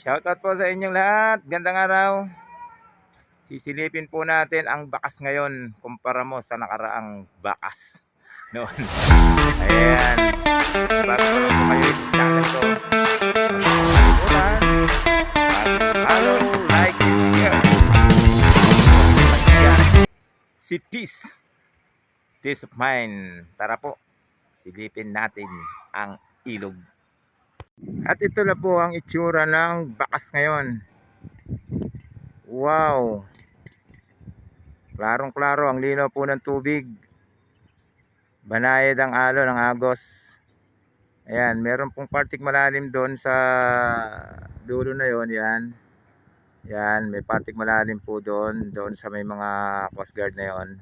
Shoutout po sa inyong lahat. Gandang araw. Sisilipin po natin ang bakas ngayon kumpara mo sa nakaraang bakas noon. Ayan. Bago pa lang po kayo sa channel ko, kalimutan, mag-follow, like, and share. Ayan. Si Peace. Peace of mind. Tara po. Silipin natin ang ilog. At ito na po ang itsura ng bakas ngayon. Wow! Klarong-klaro ang linaw po ng tubig. Banayad ang alon ng Agos. Ayan, meron pong partik malalim doon sa dulo na yon, yan. Yan, may partik malalim po doon sa may mga Coast Guard na yon.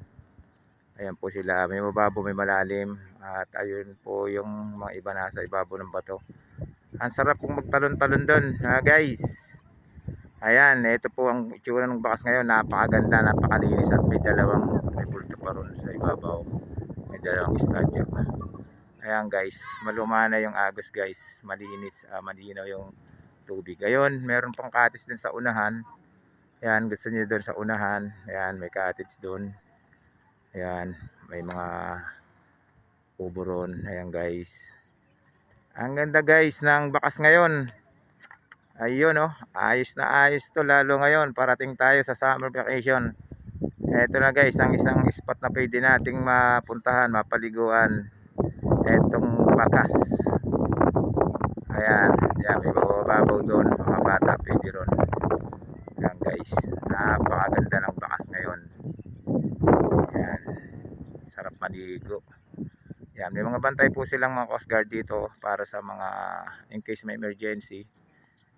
Ayan po sila, may mababaw, may malalim. At ayun po yung mga iba nasa ibabaw ng bato. Ang sarap pong magtalon-talon doon, guys. Ayan, ito po ang itsura ng bakas ngayon. Napakaganda, napakalinis at may bulto pa ron sa ibabaw. May dalawang estadyo. Ayan guys, maluma na yung Agos guys. Malinis, malinaw yung tubig. Ayun, meron pang cottage din sa unahan. Ayan, gusto niyo doon sa unahan. Ayan, may cottage doon. Ayan, may mga kubo ron. Ayan guys. Ang ganda guys ng bakas ngayon. Ayun oh, ayos na ayos to lalo ngayon. Parating tayo sa summer vacation. Ito na guys, ang isang spot na pwede nating mapuntahan, mapaliguan. Etong bakas. Ayan, yan, may mababaw doon. Mga bata pwede ron. Ayan guys, napakaganda ng bakas ngayon. Ayan, sarap maligo. Yan, may mga bantay po silang mga Coast Guard dito para sa mga in case may emergency.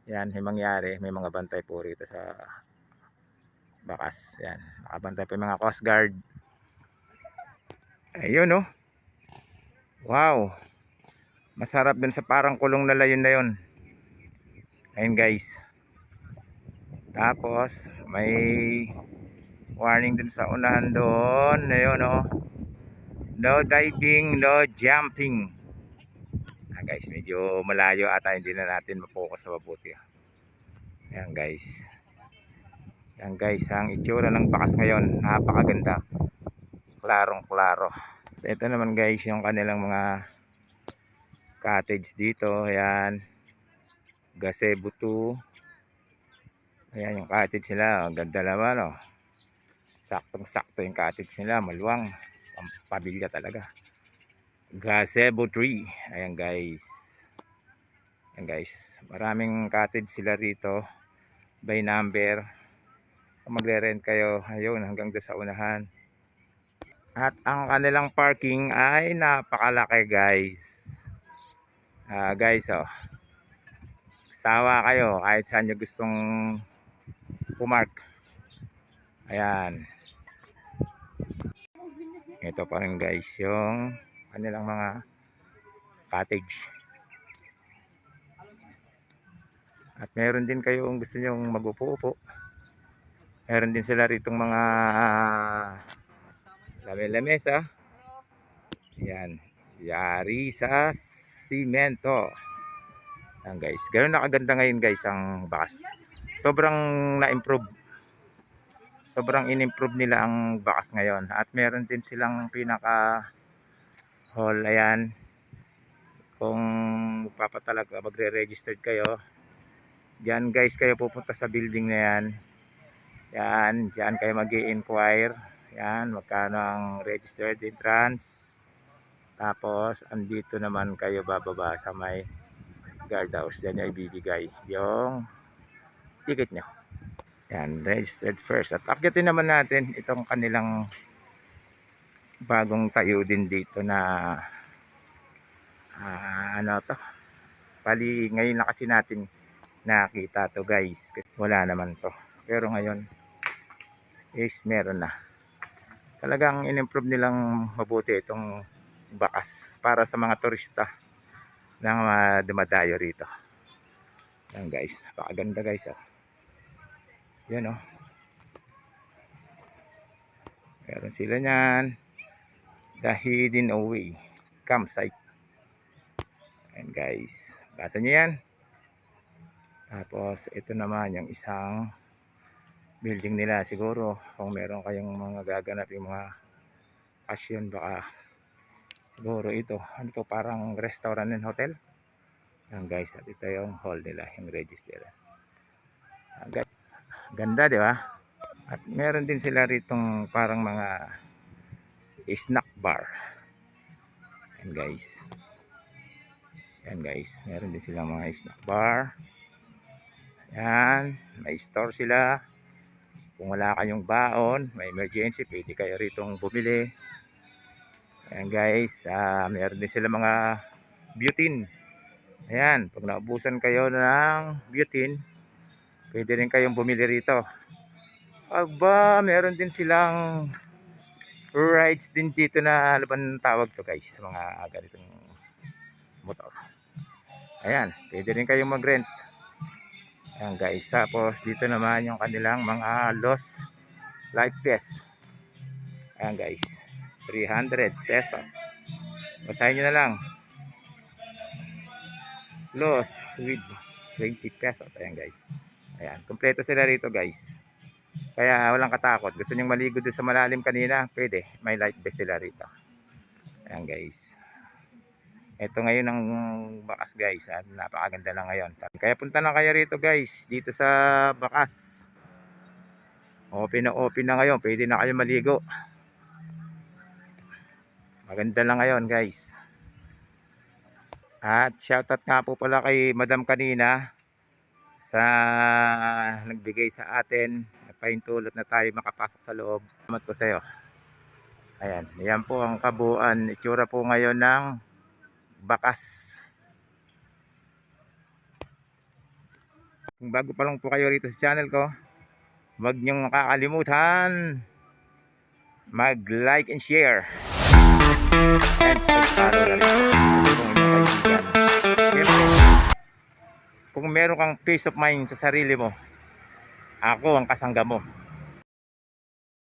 Yan, may mangyari, may mga bantay po rito sa bakas. Yan, nakabantay po yung mga Coast Guard. Ayun oh. Wow. Masarap dun sa parang kulong na layon na yun. Ayun guys. Tapos may warning din sa unahan doon. Ayun oh. No diving, no jumping. Guys, medyo malayo ata, hindi na natin mapokus na mabuti. Ayan guys. Ayan guys, ang itsura ng bakas ngayon, napakaganda. Klarong klaro. Ito naman guys yung kanilang mga cottage dito. Ayan, gazebo 2. Ayan yung cottage nila, ganda naman oh. Saktong sakto yung cottage nila, maluwang, pampamilya talaga. Gazebo 3. Ayan guys. Ayan guys, maraming cottage sila rito by number. Kung magre-rent kayo, ayun, hanggang doon sa unahan. At ang kanilang parking ay napakalaki guys. Guys oh, sawa kayo kahit saan nyo gustong pumark. Ayan, ito pa rin guys yung kanilang mga cottage. At meron din kayo kung gusto nyo mag-upo-upo. Meron din sila ritong mga lamesa. Yan, yari sa simento. Yan guys, ganoon nakaganda ngayon guys ang bakas. Sobrang na-improve. Sobrang in-improve nila ang bakas ngayon. At meron din silang pinaka hall. Ayan, kung magpapatalag, magre-registered kayo, diyan guys kayo pupunta sa building na yan. Yan, diyan kayo mag-i-inquire. Yan, magkano ang registered entrance. Tapos andito naman kayo bababa sa may guard house. Diyan nyo ibibigay yung ticket nyo. Yan, registered first. At akyatin naman natin itong kanilang bagong tayo din dito na ano to, pali ngayon na kasi natin nakita to guys. Wala naman to, pero ngayon is meron na. Talagang in-improve nilang mabuti itong bakas para sa mga turista na dumadayo rito. Yan guys, napakaganda guys oh. Yan oh, meron sila nyan, the hidden away campsite. Yan guys, basa nyo yan. Tapos ito naman yung isang building nila. Siguro kung meron kayong mga gaganap yung mga pasyon, baka siguro ito. Ano to, parang restaurant and hotel. Yan guys, at ito yung hall nila, yung register. Guys, ganda di ba? At meron din sila ritong parang mga snack bar. Yan guys. Yan guys, meron din silang mga snack bar. Yan, may store sila. Kung wala kayong baon, may emergency, pwede kayo ritong bumili. Ayan guys, meron din sila mga butane. Ayan, pag naubusan kayo ng butane, pwede rin kayong bumili rito. Aba, meron din silang rides din dito na ano bang tawag to guys, sa mga ganitong motor. Ayan, pwede rin kayong mag-rent. Ayan guys, tapos dito naman yung kanilang mga lost life vest. Ayan guys, 300 pesos. Basahin nyo na lang. Lost with 20 pesos. Ayan guys. Ayan, kompleto sila rito guys. Kaya walang katakot. Gusto nyong maligo doon sa malalim kanina, pwede. May life vest sila rito. Ayan guys. Ito ngayon ang Bakas guys. Napakaganda lang ngayon. Kaya punta na kayo rito guys. Dito sa Bakas. Open na open na ngayon. Pwede na kayo maligo. Maganda lang ngayon guys. At shoutout nga po pala kay Madam kanina sa nagbigay sa atin. Nagpahintulot na tayo makapasok sa loob. Salamat po sa iyo. Ayan, yan po ang kabuuan. Itsura po ngayon ng Bakas. Kung bago pa lang po kayo rito sa channel ko, huwag niyong makakalimutan mag-like and share. And follow na rin po kung inyong kaibigan. Siyempre, kung meron kang peace of mind sa sarili mo, ako ang kasangga mo.